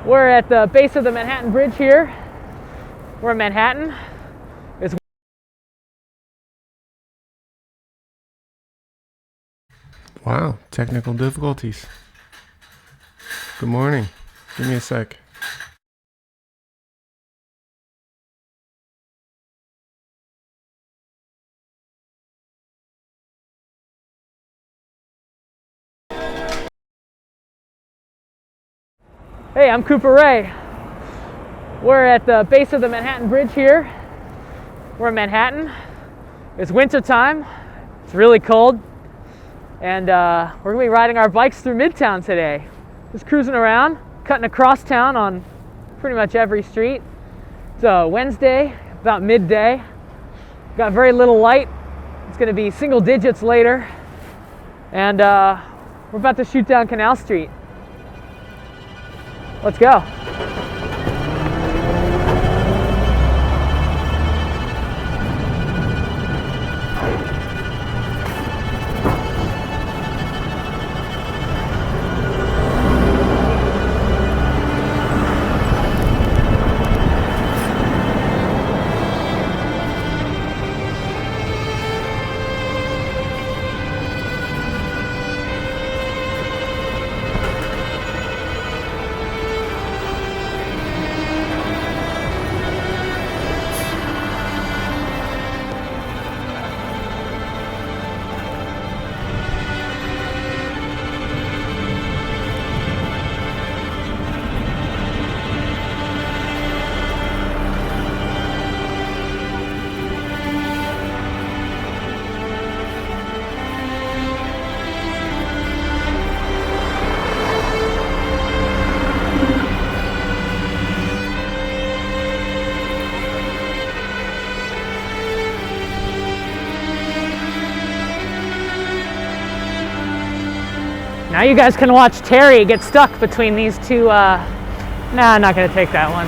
We're at the base of the Manhattan Bridge here. We're in Manhattan. It's Wow, technical difficulties. Good morning. Give me a sec. Hey, I'm Cooper Ray. We're at the base of the Manhattan Bridge here. We're in Manhattan. It's winter time. It's really cold. And we're gonna be riding our bikes through Midtown today. Just cruising around, cutting across town on pretty much every street. It's a Wednesday, about midday. Got very little light. It's gonna be single digits later. And we're about to shoot down Canal Street. Let's go. Now you guys can watch Terry get stuck between these two, nah, I'm not gonna take that one.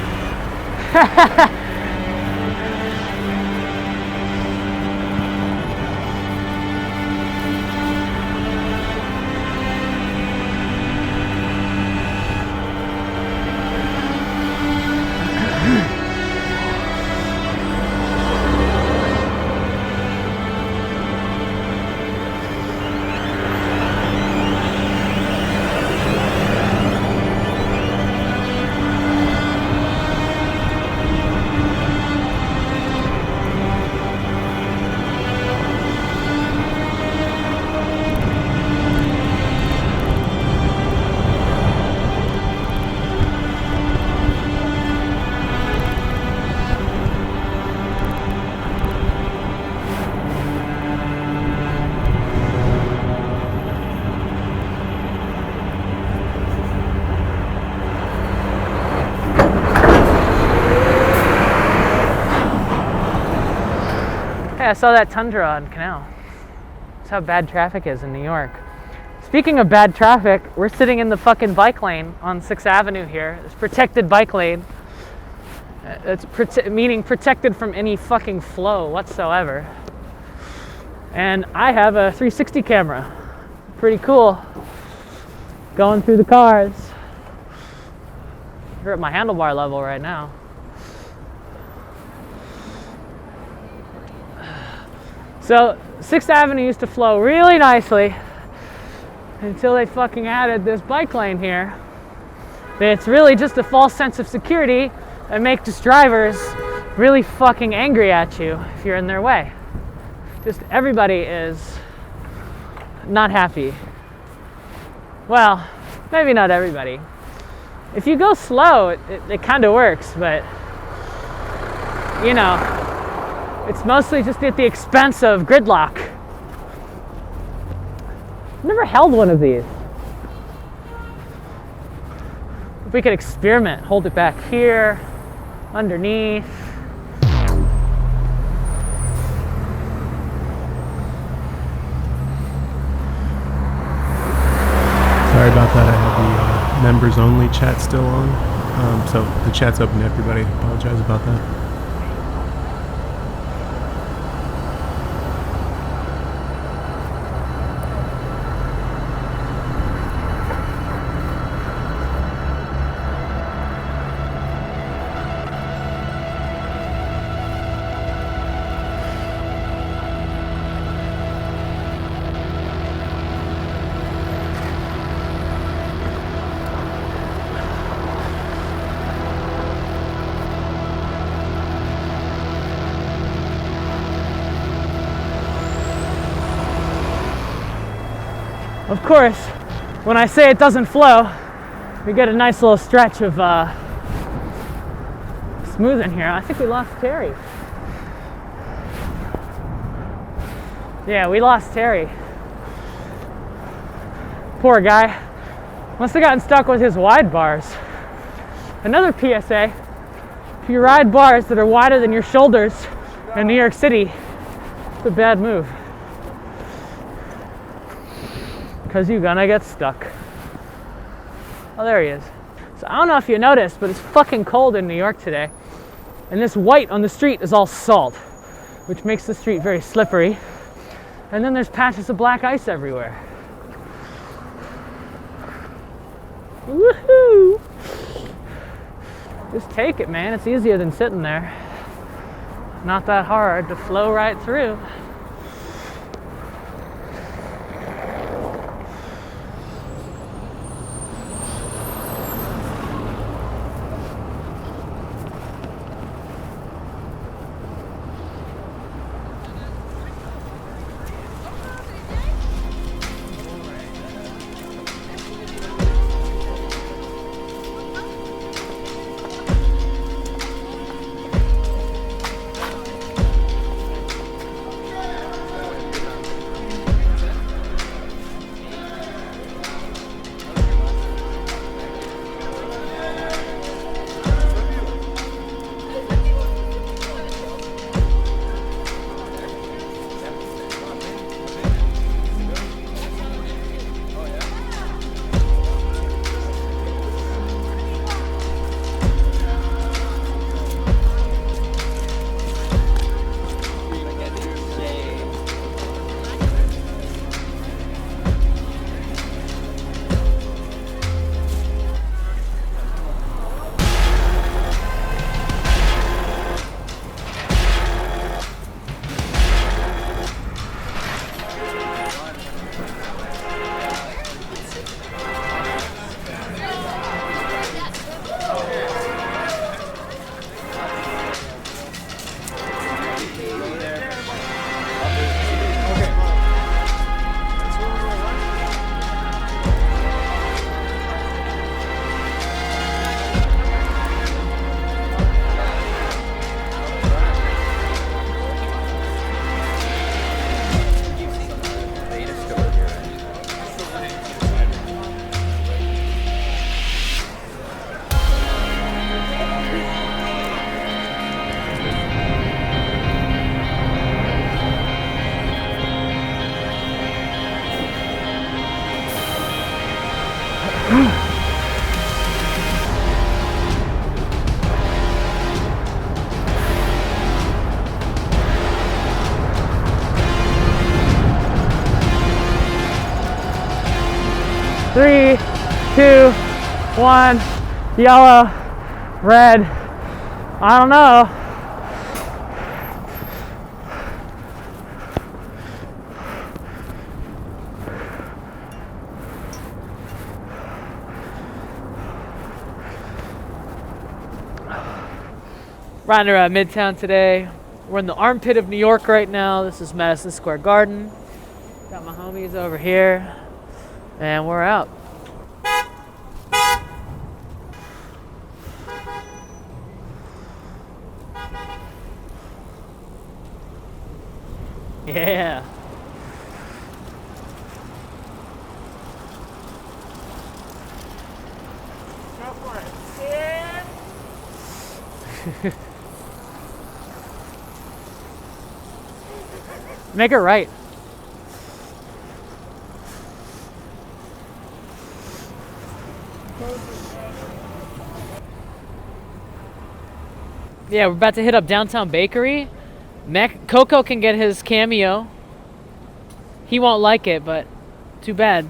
Hey, I saw that Tundra on Canal. That's how bad traffic is in New York. Speaking of bad traffic, we're sitting in the fucking bike lane on 6th Avenue here. It's protected bike lane. It's meaning protected from any fucking flow whatsoever. And I have a 360 camera. Pretty cool. Going through the cars. We're at my handlebar level right now. So 6th Avenue used to flow really nicely until they fucking added this bike lane here. It's really just a false sense of security and makes drivers really fucking angry at you if you're in their way. Just everybody is not happy. Well, maybe not everybody. If you go slow, it kind of works, but you know, it's mostly just at the expense of gridlock. I've never held one of these. If we could experiment, hold it back here, underneath. Sorry about that. I had the members only chat still on. So the chat's open to everybody. Apologize about that. Of course, when I say it doesn't flow, we get a nice little stretch of smoothing here. I think we lost Terry. Yeah, we lost Terry. Poor guy. Must have gotten stuck with his wide bars. Another PSA, if you ride bars that are wider than your shoulders in New York City, it's a bad move. Because you're gonna get stuck. Oh, there he is. So I don't know if you noticed, but it's fucking cold in New York today. And this white on the street is all salt, which makes the street very slippery. And then there's patches of black ice everywhere. Woohoo! Just take it, man. It's easier than sitting there. Not that hard to flow right through. Three, two, one, yellow, red. I don't know. Riding around Midtown today. We're in the armpit of New York right now. This is Madison Square Garden. Got my homies over here. And we're out. Yeah. Go for it. Yeah. Make it right. Yeah, we're about to hit up Downtown Bakery. Coco can get his cameo. He won't like it, but too bad.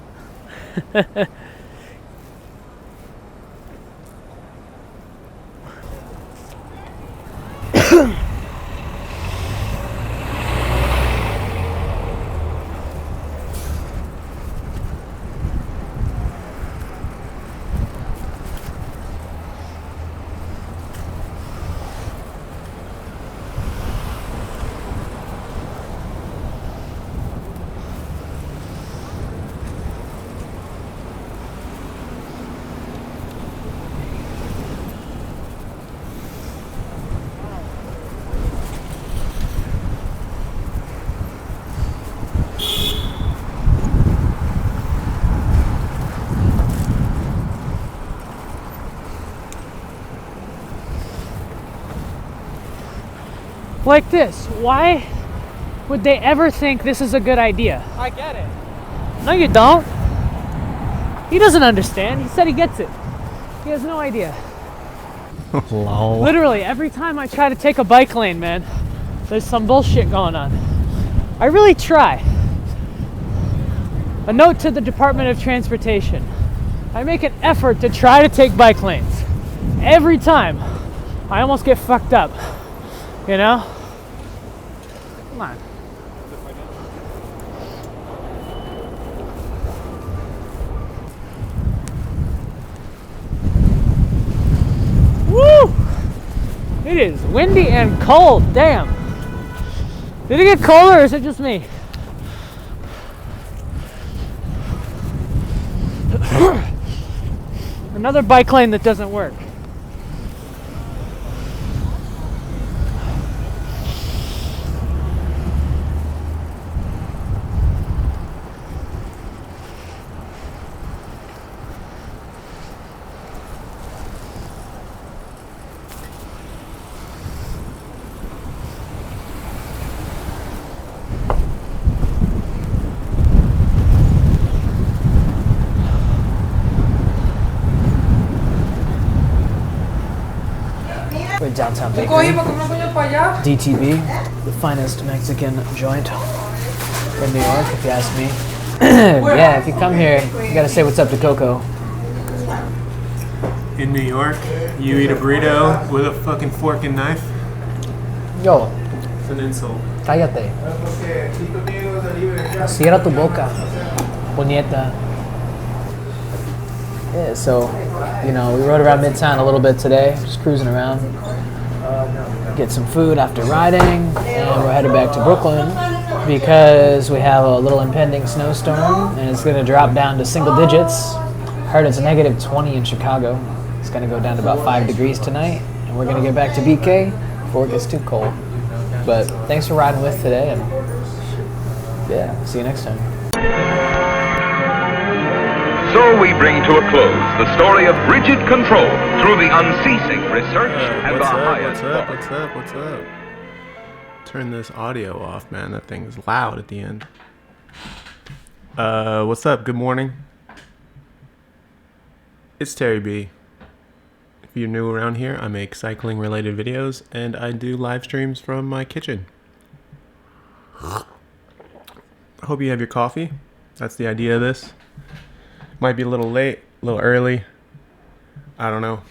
like this. Why would they ever think this is a good idea? I get it. No, you don't. He doesn't understand. He said he gets it. He has no idea. Lol. Literally, every time I try to take a bike lane, man, there's some bullshit going on. I really try. A note to the Department of Transportation. I make an effort to try to take bike lanes. Every time, I almost get fucked up. You know? Come on. Woo! It is windy and cold. Damn. Did it get colder or is it just me? Another bike lane that doesn't work. We're downtown bakery. DTB, the finest Mexican joint in New York, if you ask me. Yeah, if you come here, you gotta say what's up to Coco. In New York, you eat a burrito with a fucking fork and knife? Yo, It's an insult. cállate. Cierra tu boca, puñeta. Yeah, so, you know, we rode around Midtown a little bit today, just cruising around. Get some food after riding, and we're headed back to Brooklyn because we have a little impending snowstorm, and it's gonna drop down to single digits. Heard it's negative 20 in Chicago. It's gonna go down to about 5 degrees tonight, and we're gonna get back to BK before it gets too cold. But thanks for riding with today, and yeah, see you next time. So we bring to a close the story of rigid control through the unceasing research and the highest quality. What's up? Turn this audio off, man. That thing's loud at the end. What's up? Good morning. It's Terry B. If you're new around here, I make cycling related videos and I do live streams from my kitchen. Hope you have your coffee. That's the idea of this. Might be a little late, a little early. I don't know.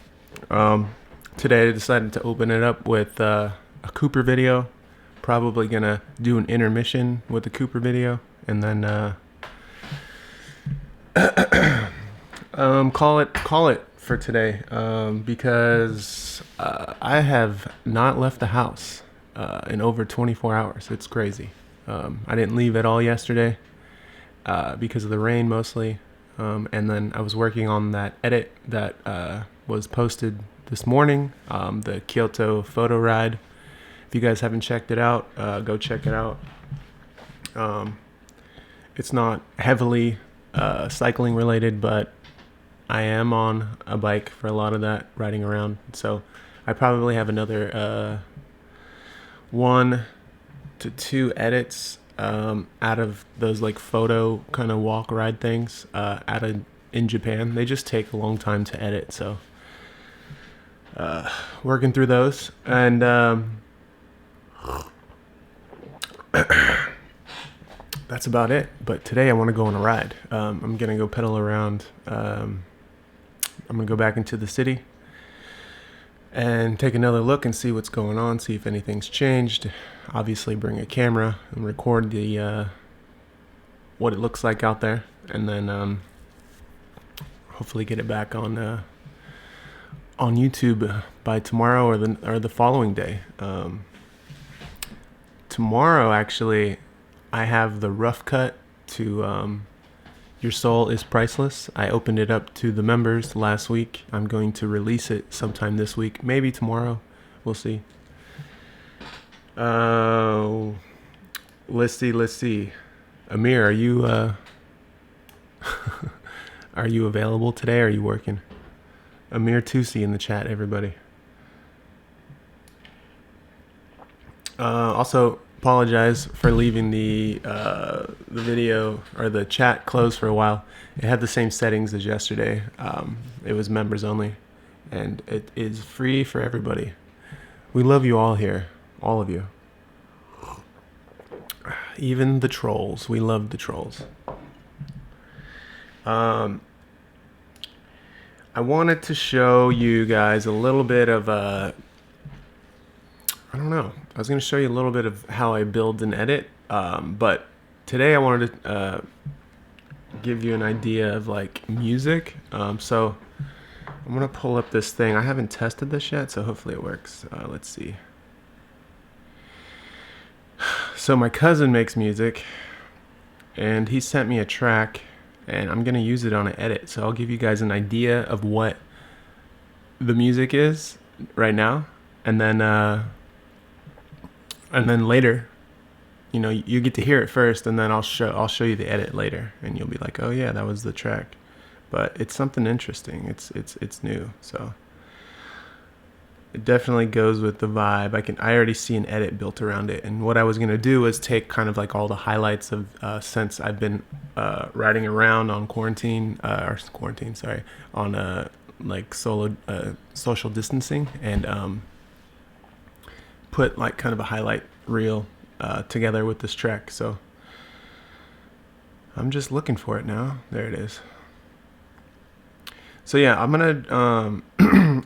Today I decided to open it up with a Cooper video. Probably gonna do an intermission with the Cooper video, and then call it for today. Because I have not left the house in over 24 hours. It's crazy. I didn't leave at all yesterday because of the rain mostly. And then I was working on that edit that was posted this morning, the Kyoto photo ride. If you guys haven't checked it out, go check it out. It's not heavily cycling related, but I am on a bike for a lot of that, riding around. So I probably have another 1 to 2 edits out of those like photo kind of walk ride things in Japan. They just take a long time to edit, so working through those, and that's about it. But today I want to go on a ride. I'm gonna go pedal around. I'm gonna go back into the city and take another look and see what's going on, see if anything's changed. Obviously bring a camera and record the what it looks like out there, and then hopefully get it back on YouTube by tomorrow or the following day. Tomorrow, actually, I have the rough cut to Your Soul is Priceless. I opened it up to the members last week. I'm going to release it sometime this week, maybe tomorrow. We'll see. Let's see. Amir, are you are you available today? Or are you working? Amir Tusi in the chat, everybody. Also, apologize for leaving the video or the chat closed for a while. It had the same settings as yesterday. It was members only, and it is free for everybody. We love you all here, all of you. Even the trolls. We love the trolls. I wanted to show you guys a little bit of I don't know. I was going to show you a little bit of how I build and edit, but today I wanted to give you an idea of like music. So I'm going to pull up this thing. I haven't tested this yet, so hopefully it works. Let's see. So my cousin makes music, and he sent me a track, and I'm going to use it on an edit. So I'll give you guys an idea of what the music is right now, and then later, you know, you get to hear it first, and then I'll show you the edit later, and you'll be like, oh yeah, that was the track. But it's something interesting. It's new, so it definitely goes with the vibe. I already see an edit built around it, and what I was gonna do was take kind of like all the highlights of since I've been riding around on on like social distancing, and put like kind of a highlight reel together with this track. So I'm just looking for it now. There it is. So yeah, I'm gonna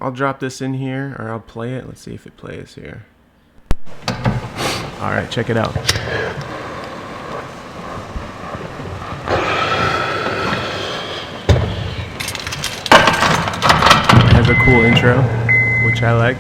I'll drop this in here, or I'll play it. Let's see if it plays here. All right, check it out. It has a cool intro, which I like.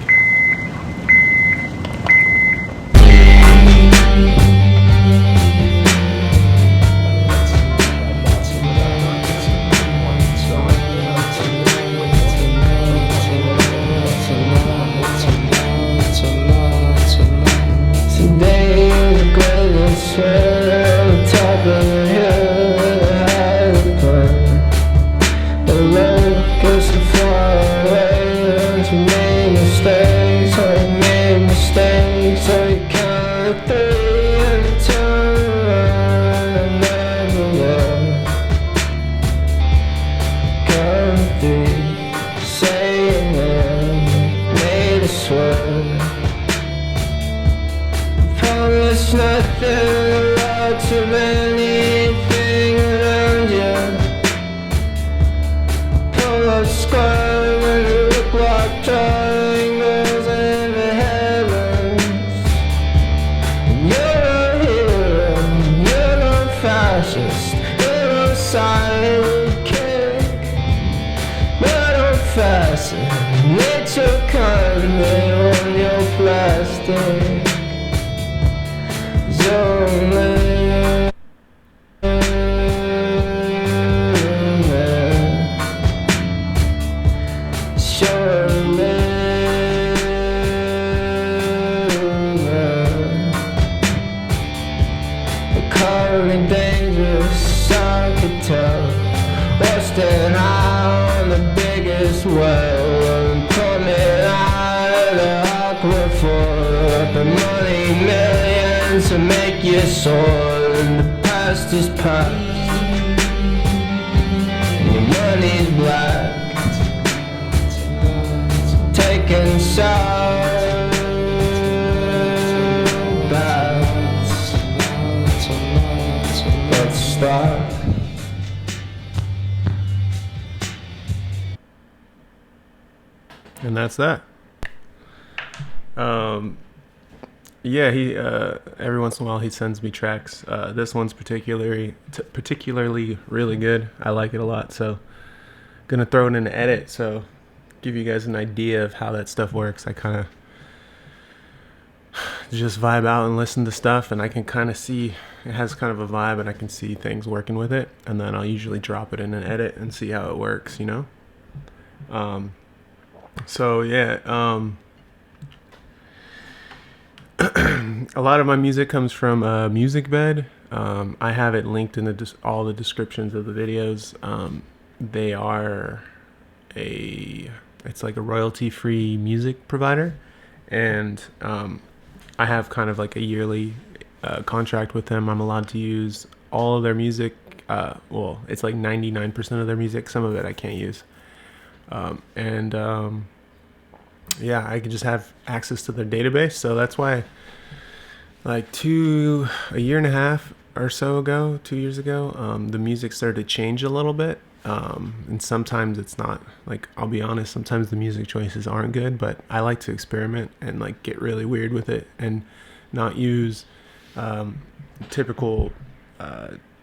To make your soul, and the past is past, and your money's black, taking sides back. Let's start. And that's that. Yeah, he every once in a while he sends me tracks. This one's particularly really good. I like it a lot, so gonna throw it in the edit, so give you guys an idea of how that stuff works. I kind of just vibe out and listen to stuff, and I can kind of see it has kind of a vibe, and I can see things working with it, and then I'll usually drop it in an edit and see how it works, you know. So yeah, a lot of my music comes from MusicBed. I have it linked in all the descriptions of the videos. They are it's like a royalty-free music provider, and I have kind of like a yearly contract with them. I'm allowed to use all of their music. Well, it's like 99% of their music. Some of it I can't use. Yeah, I can just have access to their database. So that's why, like a year and a half or so ago, 2 years ago, the music started to change a little bit. And sometimes it's not, like, I'll be honest, sometimes the music choices aren't good, but I like to experiment and like get really weird with it and not use typical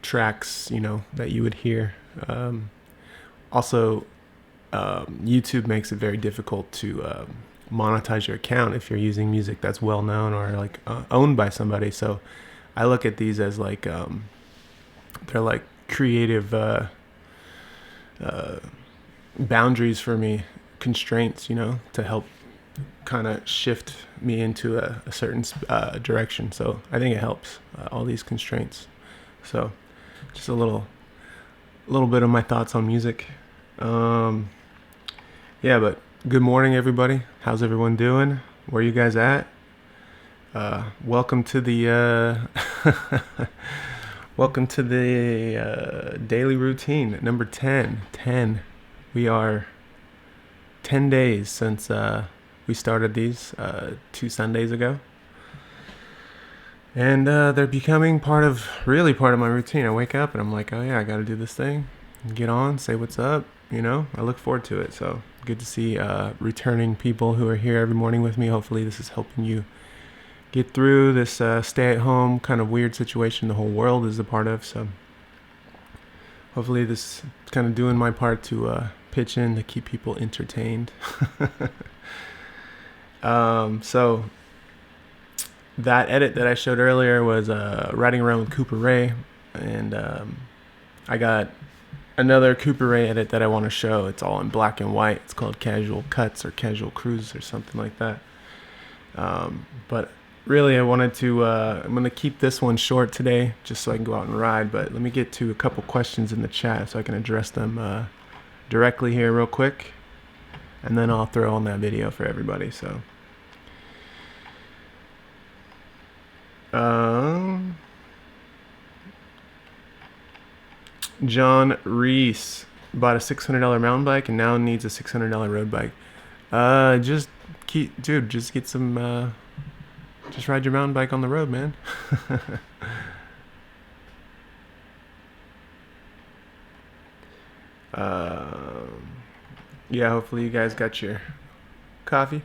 tracks, you know, that you would hear. Also, YouTube makes it very difficult to monetize your account if you're using music that's well known or like owned by somebody. So I look at these as like they're like creative boundaries for me, constraints, you know, to help kind of shift me into a certain direction. So I think it helps, all these constraints. So just a little bit of my thoughts on music. Yeah, but good morning, everybody. How's everyone doing? Where you guys at? Welcome to the welcome to the daily routine number 10. 10. We are 10 days since we started these 2 Sundays ago. And they're becoming part of my routine. I wake up and I'm like, oh yeah, I got to do this thing. Get on, say what's up. You know, I look forward to it. So good to see returning people who are here every morning with me. Hopefully this is helping you get through this stay-at-home kind of weird situation the whole world is a part of. So hopefully this is kind of doing my part to pitch in to keep people entertained. So that edit that I showed earlier was riding around with Cooper Ray, and I got another Cooper Ray edit that I want to show. It's all in black and white. It's called Casual Cuts or Casual Cruise or something like that. But really I wanted to, I'm going to keep this one short today just so I can go out and ride. But let me get to a couple questions in the chat so I can address them directly here real quick. And then I'll throw on that video for everybody. So, John Reese bought a $600 mountain bike and now needs a $600 road bike. Just get some, just ride your mountain bike on the road, man. Yeah, hopefully you guys got your coffee.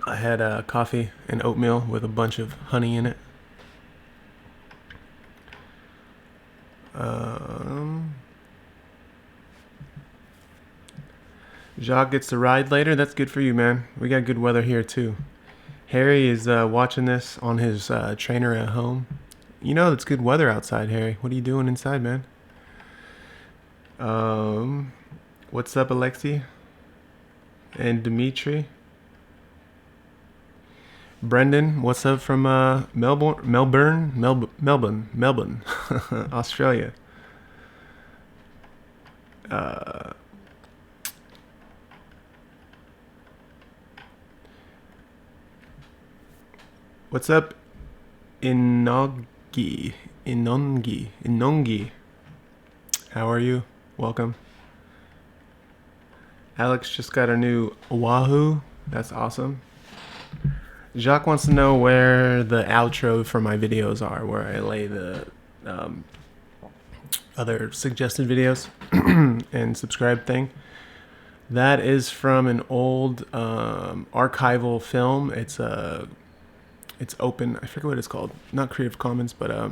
I had coffee and oatmeal with a bunch of honey in it. Jacques gets to ride later. That's good for you, man. We got good weather here too. Harry is watching this on his trainer at home. You know it's good weather outside, Harry. What are you doing inside, man? What's up, Alexi? And Dimitri? Brendan, what's up from Melbourne, Australia. What's up, Inongi? How are you? Welcome. Alex just got a new Wahoo. That's awesome. Jacques wants to know where the outro for my videos are, where I lay the other suggested videos and subscribe thing. That is from an old archival film. It's open. I forget what it's called. Not Creative Commons, but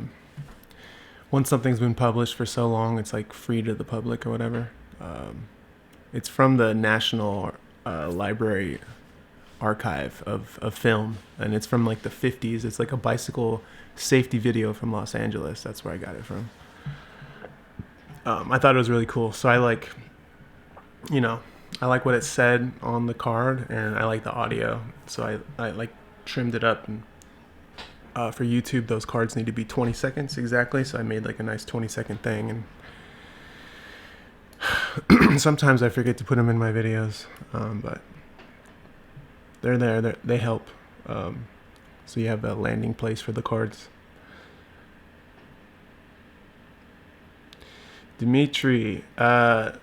once something's been published for so long, it's like free to the public or whatever. It's from the National Library Archive of film, and it's from like the 50s. It's like a bicycle safety video from Los Angeles. That's where I got it from. I thought it was really cool. So I like what it said on the card, and I like the audio. So I like trimmed it up, and for YouTube those cards need to be 20 seconds exactly, so I made like a nice 20-second thing, and sometimes I forget to put them in my videos, but they're there. They help. So you have a landing place for the cards. Dimitri, I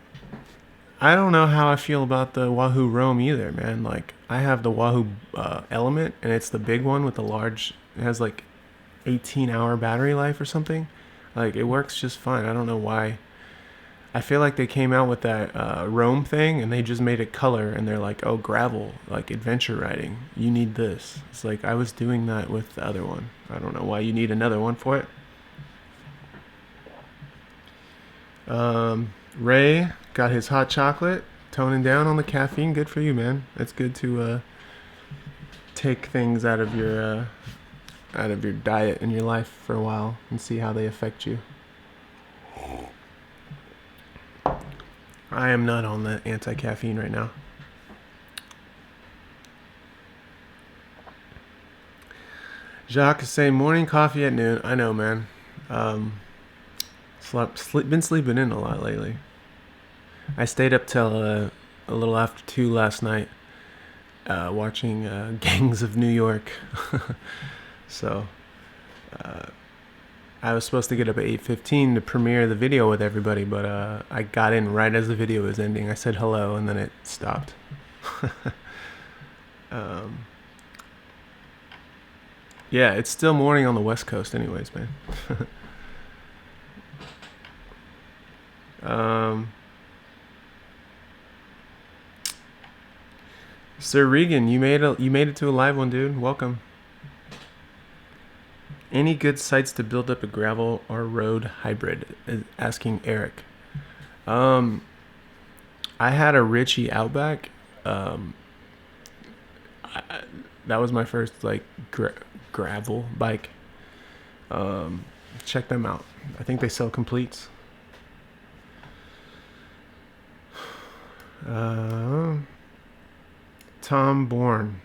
don't know how I feel about the Wahoo Roam either, man. Like, I have the Wahoo Element, and it's the big one with the large. It has like 18-hour battery life or something. Like, it works just fine. I don't know why. I feel like they came out with that Roam thing, and they just made it color, and they're like, oh, gravel, like adventure riding, you need this. It's like, I was doing that with the other one. I don't know why you need another one for it. Ray got his hot chocolate, toning down on the caffeine. Good for you, man. It's good to take things out of your diet and your life for a while and see how they affect you. I am not on the anti-caffeine right now. Jacques is saying morning coffee at noon. I know, man. Been sleeping in a lot lately. I stayed up till a little after 2 last night, watching Gangs of New York. So, I was supposed to get up at 8:15 to premiere the video with everybody, but I got in right as the video was ending. I said hello, and then it stopped. Yeah, it's still morning on the West Coast anyways, man. Sir Regan, you made it to a live one, dude. Welcome. Any good sites to build up a gravel or road hybrid? Asking Eric. I had a Ritchie Outback. That was my first like gravel bike. Check them out. I think they sell completes. Tom Bourne.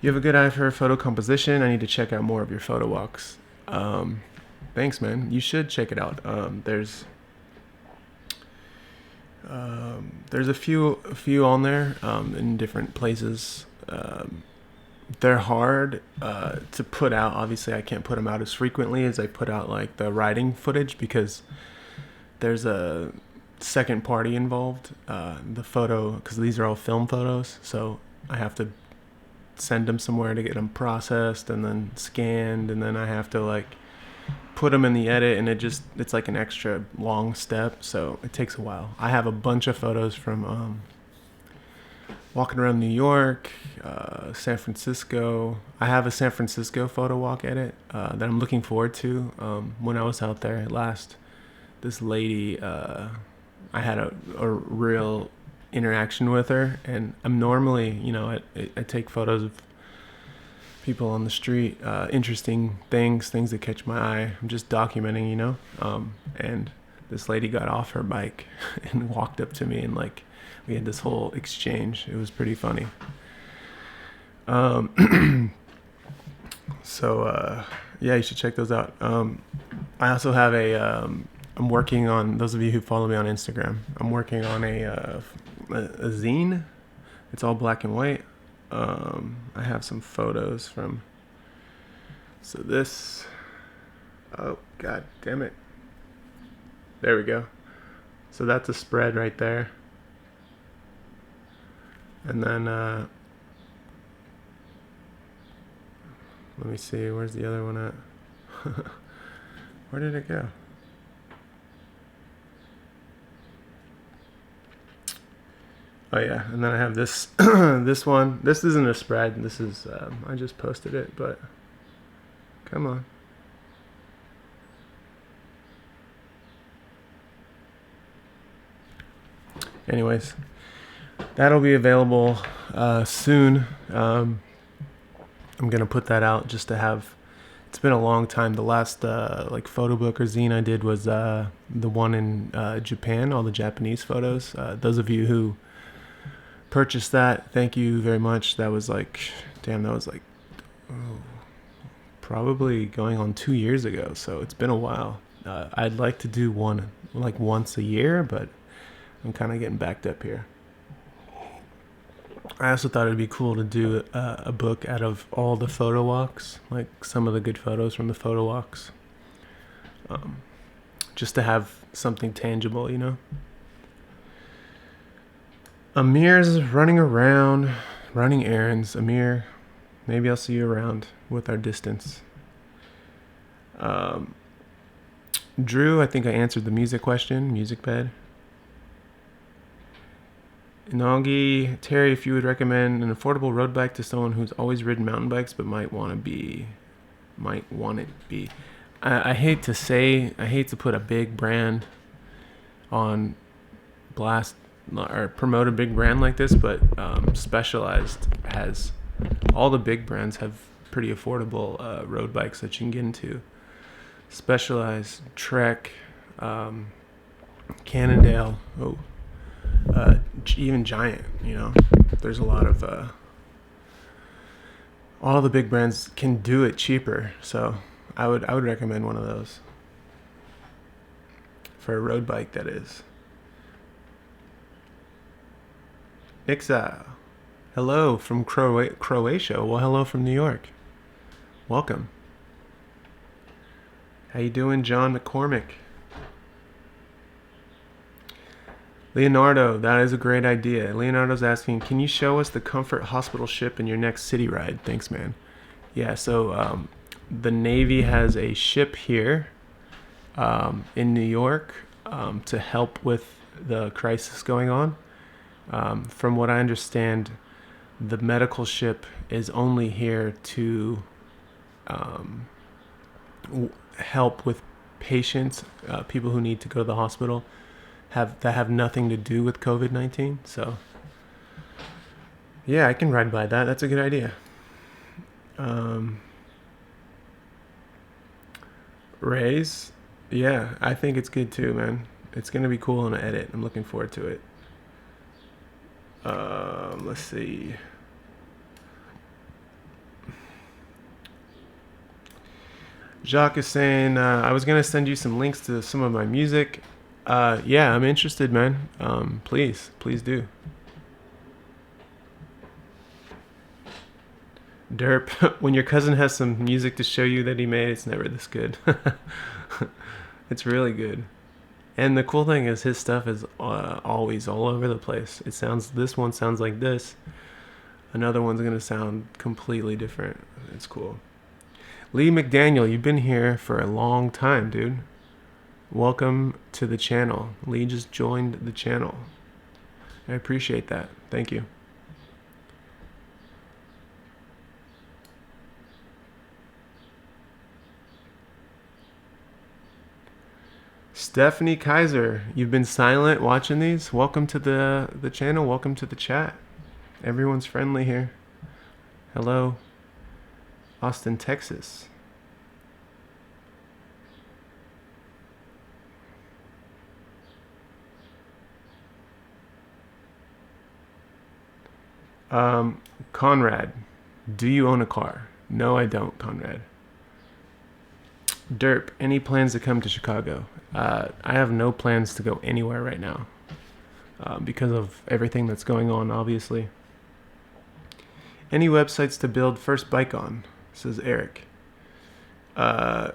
You have a good eye for photo composition. I need to check out more of your photo walks. Thanks, man. You should check it out. There's a few on there in different places. They're hard to put out. Obviously, I can't put them out as frequently as I put out like the riding footage because there's a second party involved. The photo, because these are all film photos, so I have to send them somewhere to get them processed and then scanned, and then I have to like put them in the edit, and it's like an extra long step, so it takes a while. I have a bunch of photos from walking around New York, San Francisco. I have a San Francisco photo walk edit that I'm looking forward to. When I was out there last, this lady, I had a real interaction with her, and I'm normally, I take photos of people on the street, interesting things that catch my eye. I'm just documenting, and this lady got off her bike and walked up to me, and like we had this whole exchange. It was pretty funny. So yeah, you should check those out. I also have I'm working on, those of you who follow me on Instagram, I'm working on a zine. It's all black and white. I have some photos from, so this, oh god damn it, there we go. So that's a spread right there, and then let me see, where's the other one at? Where did it go? Oh yeah, and then I have this this one. This isn't a spread. This is I just posted it, but come on. Anyways, that'll be available soon. I'm gonna put that out just to have. It's been a long time. The last like photo book or zine I did was the one in Japan. All the Japanese photos. Those of you who purchased that, thank you very much. That was like, probably going on 2 years ago, so it's been a while. I'd like to do one like once a year, but I'm kind of getting backed up here. I also thought it'd be cool to do a book out of all the photo walks, like some of the good photos from the photo walks. Just to have something tangible, you know? Amir's running around, running errands. Amir, maybe I'll see you around with our distance. Drew, I think I answered the music question. Music bed. Inagi, Terry, if you would recommend an affordable road bike to someone who's always ridden mountain bikes but might want it be. I hate to put a big brand on blast or promote a big brand like this, but Specialized has, all the big brands have pretty affordable road bikes that you can get into. Specialized, Trek, Cannondale, even Giant, you know. There's a lot of all the big brands can do it cheaper, so I would recommend one of those for a road bike, that is. Ixa, hello from Croatia. Well, hello from New York. Welcome. How you doing, John McCormick? Leonardo, that is a great idea. Leonardo's asking, can you show us the Comfort Hospital ship in your next city ride? Thanks, man. Yeah, so the Navy has a ship here in New York to help with the crisis going on. From what I understand, the medical ship is only here to help with patients, people who need to go to the hospital, that have nothing to do with COVID-19. So, yeah, I can ride by that. That's a good idea. Rays, yeah, I think it's good too, man. It's gonna be cool in an edit. I'm looking forward to it. Let's see. Jacques is saying, I was gonna send you some links to some of my music. Yeah, I'm interested, man. Please do. Derp, when your cousin has some music to show you that he made, it's never this good. It's really good. And the cool thing is his stuff is always all over the place. This one sounds like this. Another one's going to sound completely different. It's cool. Lee McDaniel, you've been here for a long time, dude. Welcome to the channel. Lee just joined the channel. I appreciate that. Thank you. Stephanie Kaiser, you've been silent watching these. Welcome to the channel. Welcome to the chat. Everyone's friendly here. Hello, Austin, Texas. Conrad, do you own a car? No, I don't, Conrad. Derp, any plans to come to Chicago? I have no plans to go anywhere right now because of everything that's going on, obviously. Any websites to build first bike on? Says Eric. I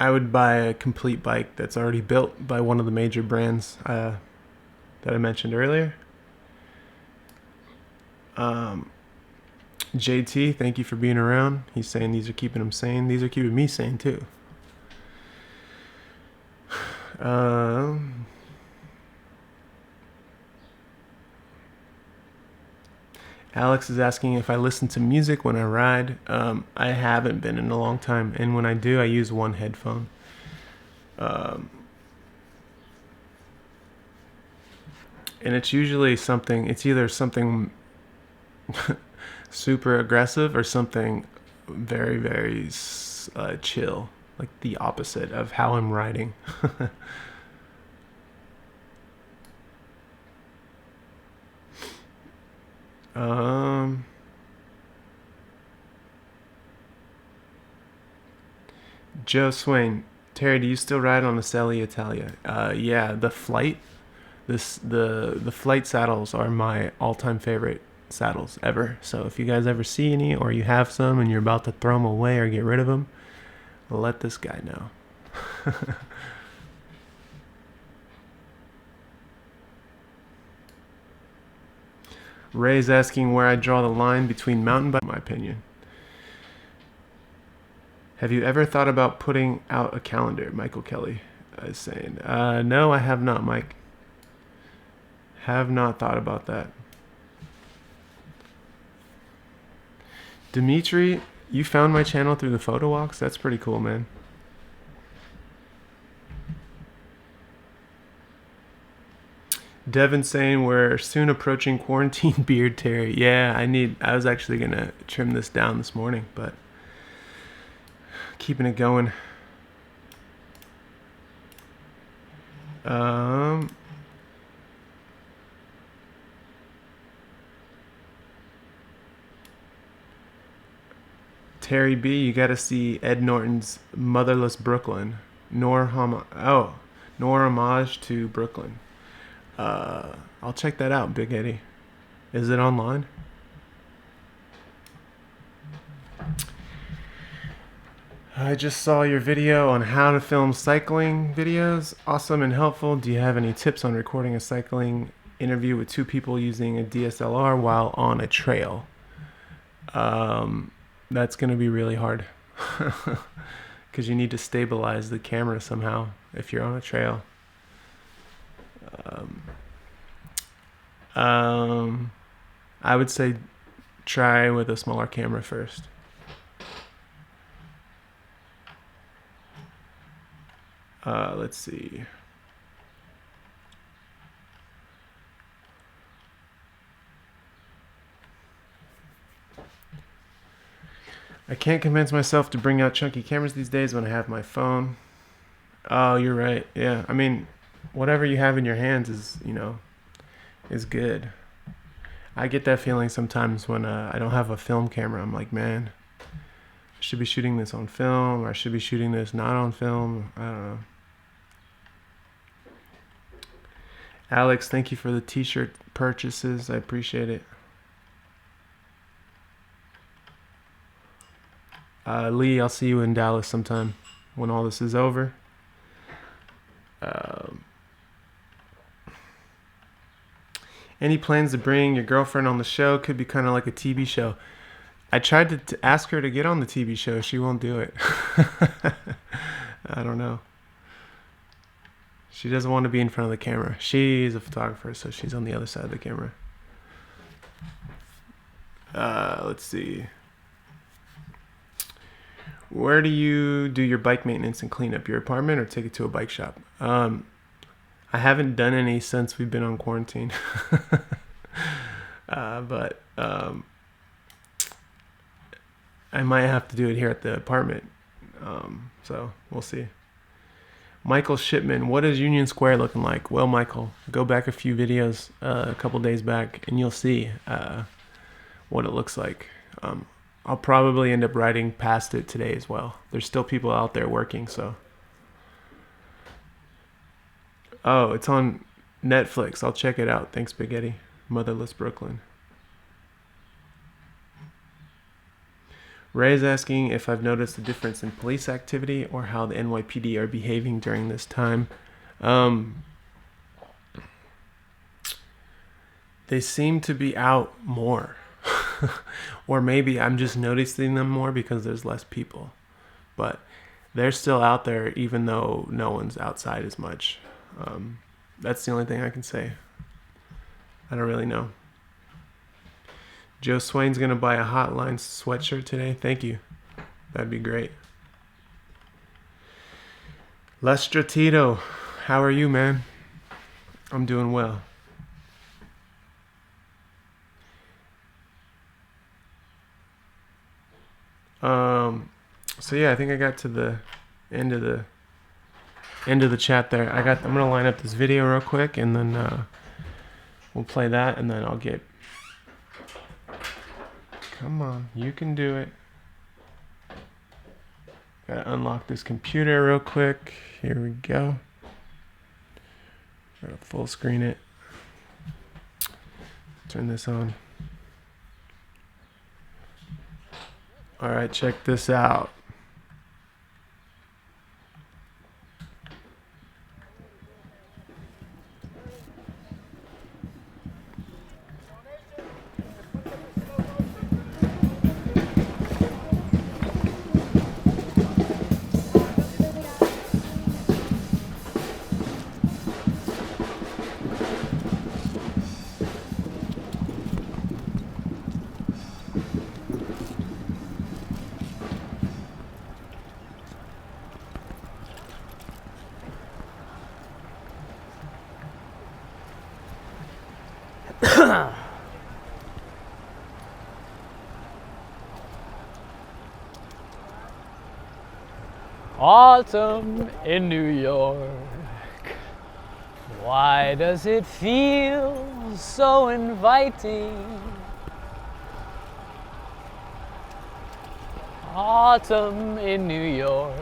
would buy a complete bike that's already built by one of the major brands that I mentioned earlier. JT, thank you for being around. He's saying these are keeping him sane. These are keeping me sane too. Alex is asking if I listen to music when I ride. I haven't been in a long time, and when I do, I use one headphone. And it's usually it's either something super aggressive or something very, very chill, like the opposite of how I'm riding. Joe Swain, Terry, do you still ride on the Selle Italia? Yeah, the flight, the flight saddles are my all-time favorite saddles ever. So if you guys ever see any, or you have some and you're about to throw them away or get rid of them, let this guy know. Ray's asking where I draw the line between mountain bike, in my opinion. Have you ever thought about putting out a calendar? Michael Kelly is saying. No, I have not, Mike. Have not thought about that. Dimitri, you found my channel through the photo walks? That's pretty cool, man. Devin saying we're soon approaching quarantine beard, Terry. Yeah, I was actually gonna trim this down this morning, but keeping it going. Terry B, you gotta see Ed Norton's Motherless Brooklyn. Nor homage to Brooklyn. I'll check that out, Big Eddie. Is it online? I just saw your video on how to film cycling videos. Awesome and helpful. Do you have any tips on recording a cycling interview with two people using a DSLR while on a trail? That's going to be really hard because you need to stabilize the camera somehow if you're on a trail. I would say try with a smaller camera first. Let's see. I can't convince myself to bring out chunky cameras these days when I have my phone. Oh, you're right. Yeah, I mean, whatever you have in your hands is, is good. I get that feeling sometimes when I don't have a film camera. I'm like, man, I should be shooting this on film, or I should be shooting this not on film. I don't know. Alex, thank you for the t-shirt purchases. I appreciate it. Lee, I'll see you in Dallas sometime when all this is over. Any plans to bring your girlfriend on the show? Could be kind of like a TV show. I tried to ask her to get on the TV show. She won't do it. I don't know. She doesn't want to be in front of the camera. She's a photographer, so she's on the other side of the camera. Let's see. Where do you do your bike maintenance and clean up? Your apartment or take it to a bike shop? I haven't done any since we've been on quarantine. But I might have to do it here at the apartment. So we'll see. Michael Shipman, what is Union Square looking like? Well, Michael, go back a few videos a couple days back and you'll see what it looks like. I'll probably end up riding past it today as well. There's still people out there working, so. Oh, it's on Netflix. I'll check it out. Thanks, Spaghetti. Motherless Brooklyn. Ray's asking if I've noticed a difference in police activity or how the NYPD are behaving during this time. They seem to be out more. Or maybe I'm just noticing them more because there's less people. But they're still out there even though no one's outside as much. That's the only thing I can say. I don't really know. Joe Swain's going to buy a Hotline sweatshirt today. Thank you. That'd be great. Lestratito, how are you, man? I'm doing well. So yeah, I think I got to the end of the chat there. I'm gonna line up this video real quick, and then we'll play that, and then I'll get. Come on, you can do it. Gotta unlock this computer real quick. Here we go. Gotta full screen it. Turn this on. All right, check this out. Autumn in New York. Why does it feel so inviting? Autumn in New York.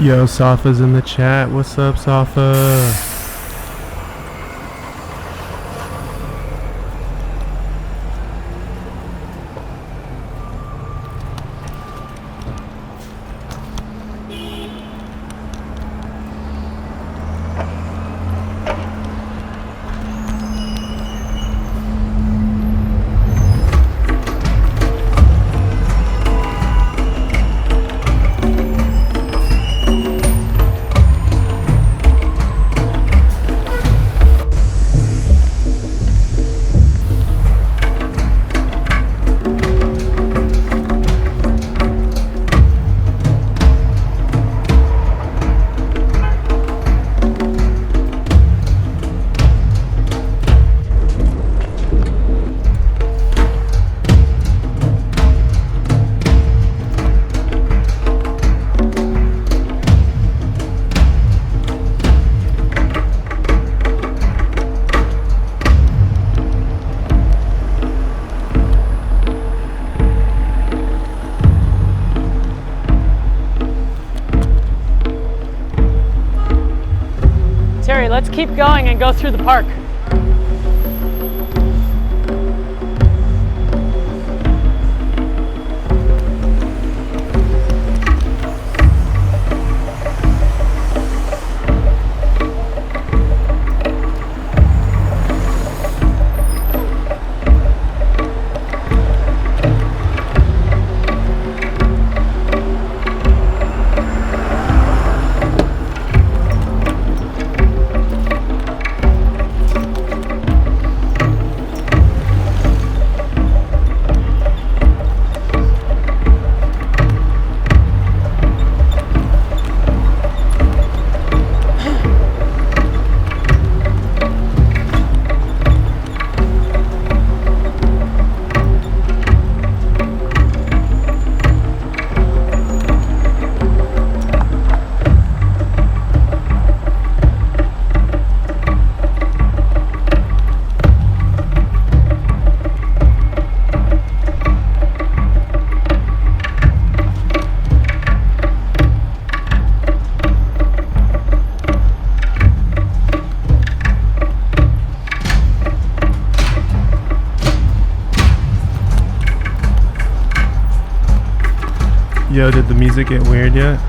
Yo, Safa's in the chat. What's up, Safa? Terry, let's keep going and go through the park. Yo, did the music get weird yet?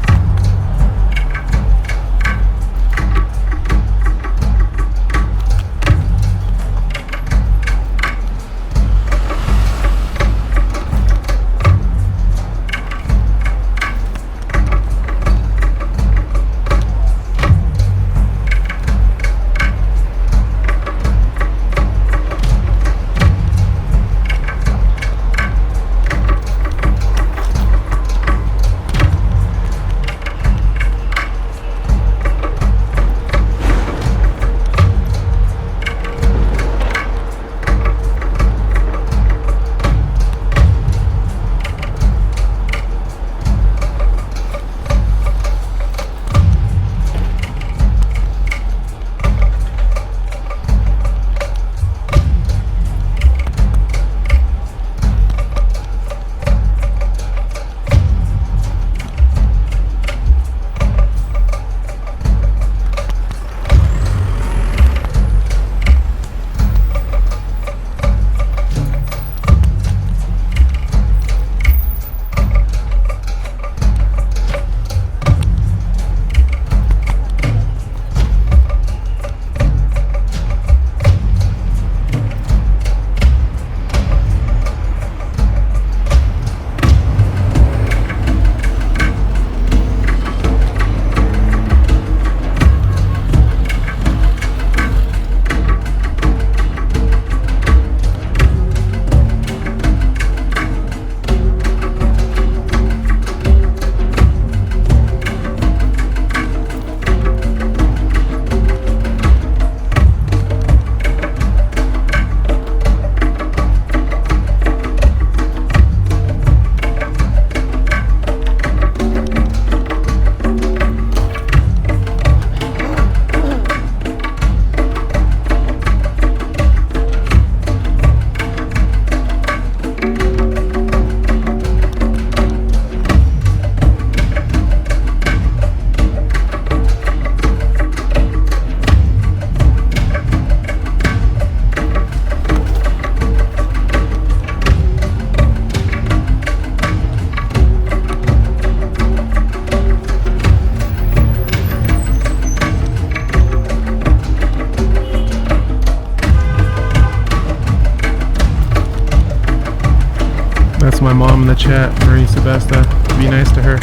my mom in the chat, Marie Sebesta. Be nice to her.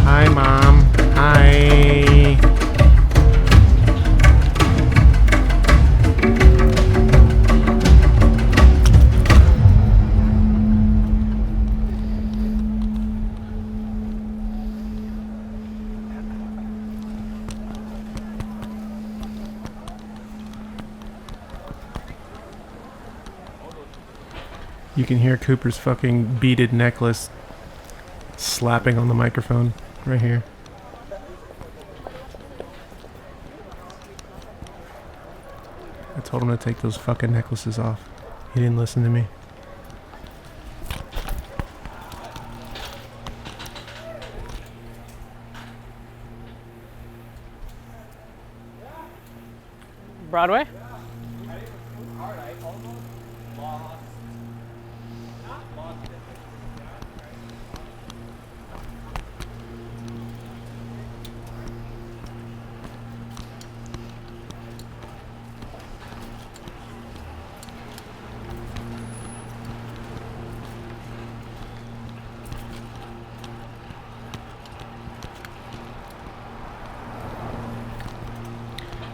Hi, Mom. Hi. You can hear Cooper's fucking beaded necklace slapping on the microphone right here. I told him to take those fucking necklaces off. He didn't listen to me. Broadway?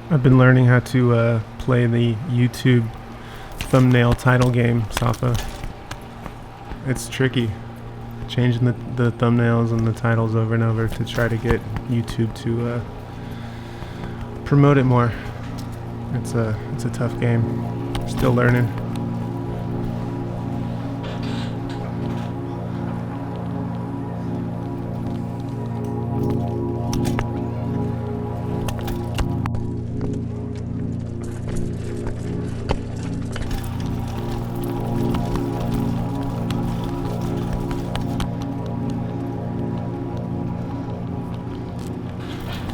I've been learning how to play the YouTube thumbnail title game, Safa. It's tricky. Changing the thumbnails and the titles over and over to try to get YouTube to promote it more. It's a tough game. Still learning.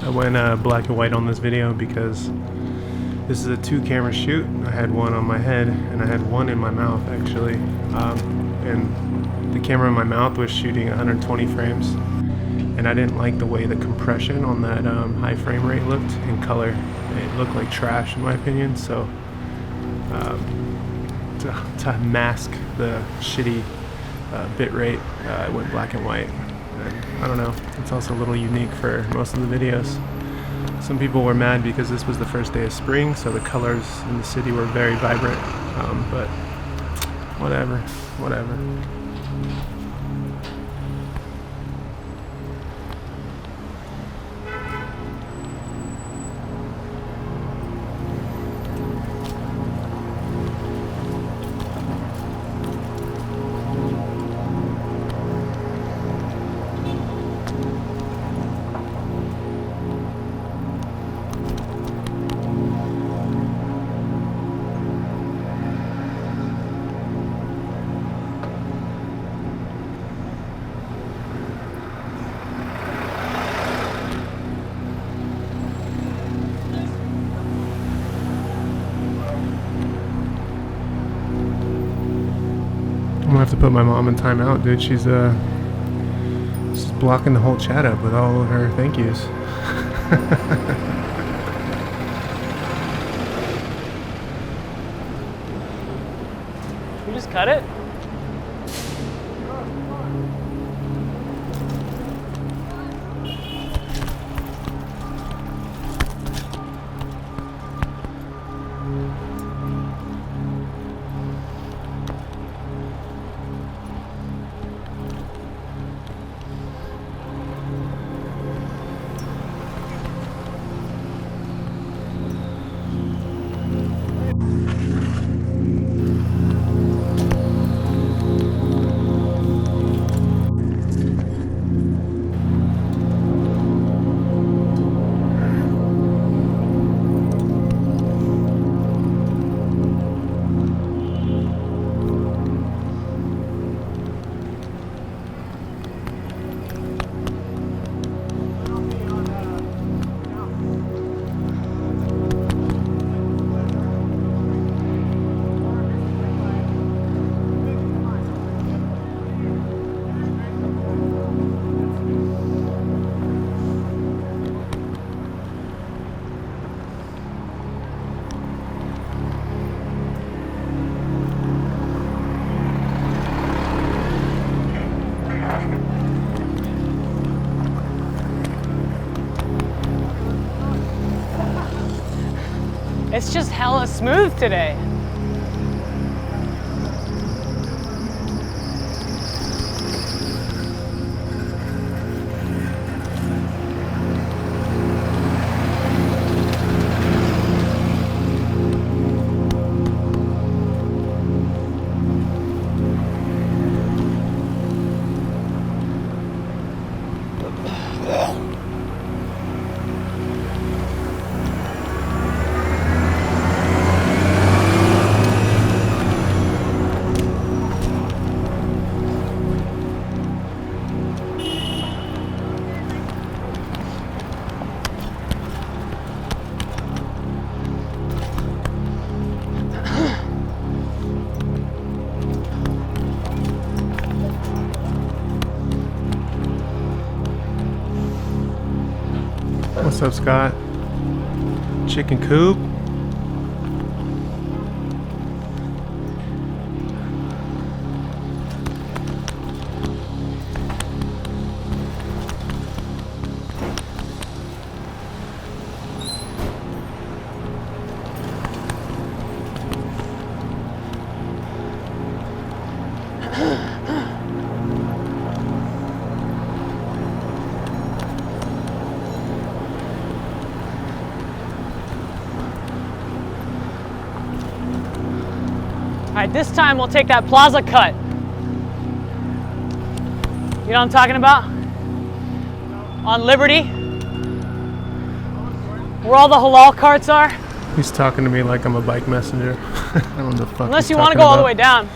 I went black and white on this video because this is a 2-camera shoot. I had one on my head and I had one in my mouth actually. And the camera in my mouth was shooting 120 frames. And I didn't like the way the compression on that high frame rate looked in color. It looked like trash in my opinion. So to mask the shitty bit rate, I went black and white. I don't know, it's also a little unique for most of the videos. Some people were mad because this was the first day of spring, so the colors in the city were very vibrant, but whatever. I'm gonna have to put my mom in timeout, dude. She's blocking the whole chat up with all of her thank yous. You just cut it? It's just hella smooth today. What's up, Scott? Chicken coop? All right, this time we'll take that plaza cut. You know what I'm talking about? On Liberty, where all the halal carts are. He's talking to me like I'm a bike messenger. I don't know the fuck. Unless he's you want to talking go all the about. way down.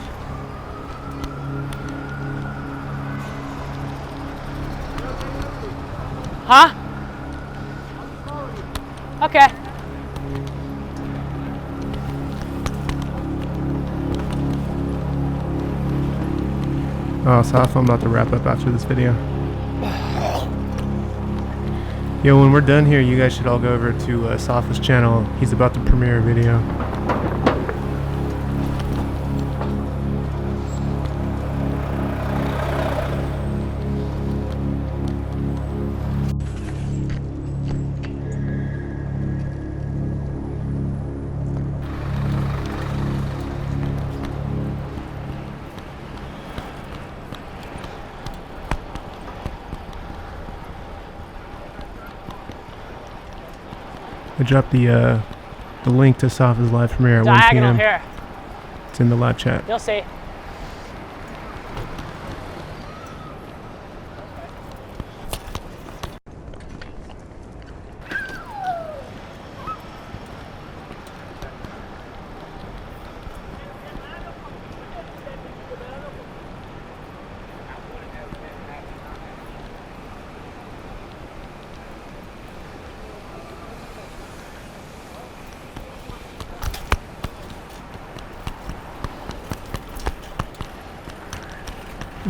Huh? Okay. Oh, Saf, I'm about to wrap up after this video. Yo, when we're done here, you guys should all go over to Safa's channel. He's about to premiere a video. I dropped the link to Safa's live premiere at 1 Diagonal p.m. here. It's in the live chat. You'll see.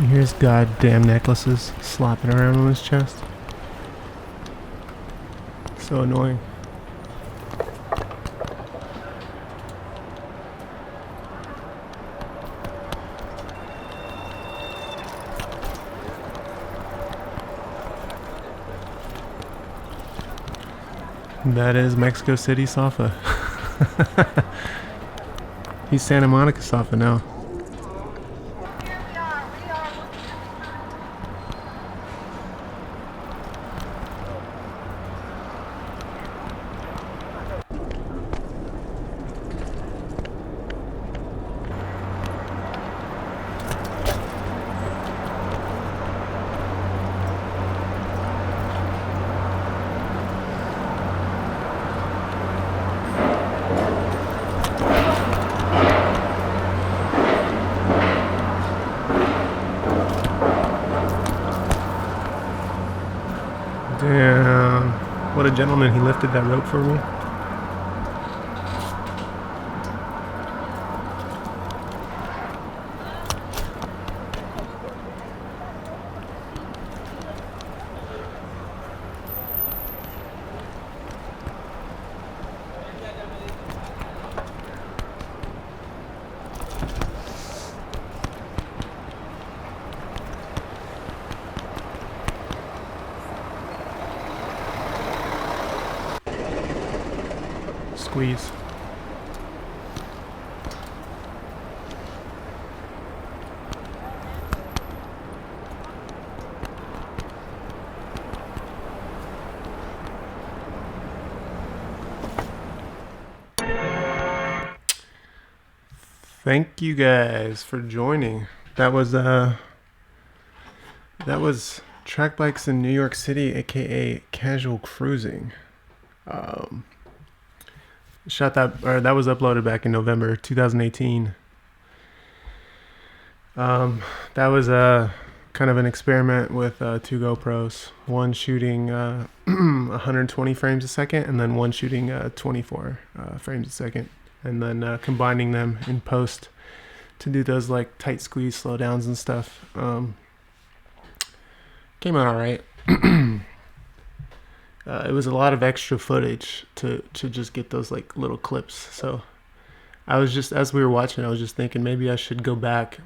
Here's goddamn necklaces slopping around on his chest. So annoying. That is Mexico City Safa. He's Santa Monica Safa now. Damn. What a gentleman. He lifted that rope for me. Squeeze. Thank you guys for joining. That was Track Bikes in New York City, aka Casual Cruising. That was uploaded back in November 2018. That was kind of an experiment with 2 GoPros. One shooting 120 frames a second, and then one shooting 24 frames a second, and then combining them in post to do those like tight squeeze slowdowns and stuff. Came out all right. It was a lot of extra footage to just get those like little clips. So I was just, as we were watching, I was just thinking maybe I should go back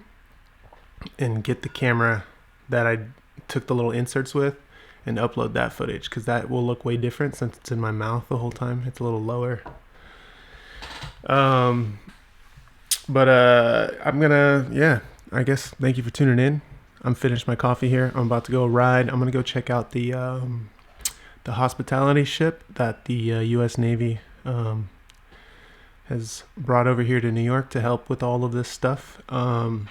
and get the camera that I took the little inserts with and upload that footage, because that will look way different since it's in my mouth the whole time. It's a little lower. But I'm gonna, I guess thank you for tuning in. I'm finished my coffee here. I'm about to go ride. I'm gonna go check out the hospitality ship that the U.S. Navy has brought over here to New York to help with all of this stuff. Gonna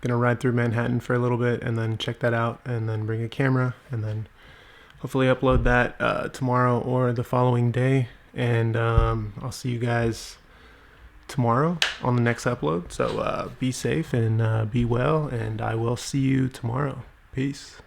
ride through Manhattan for a little bit and then check that out, and then bring a camera, and then hopefully upload that tomorrow or the following day. And I'll see you guys tomorrow on the next upload. So be safe and be well, and I will see you tomorrow. Peace.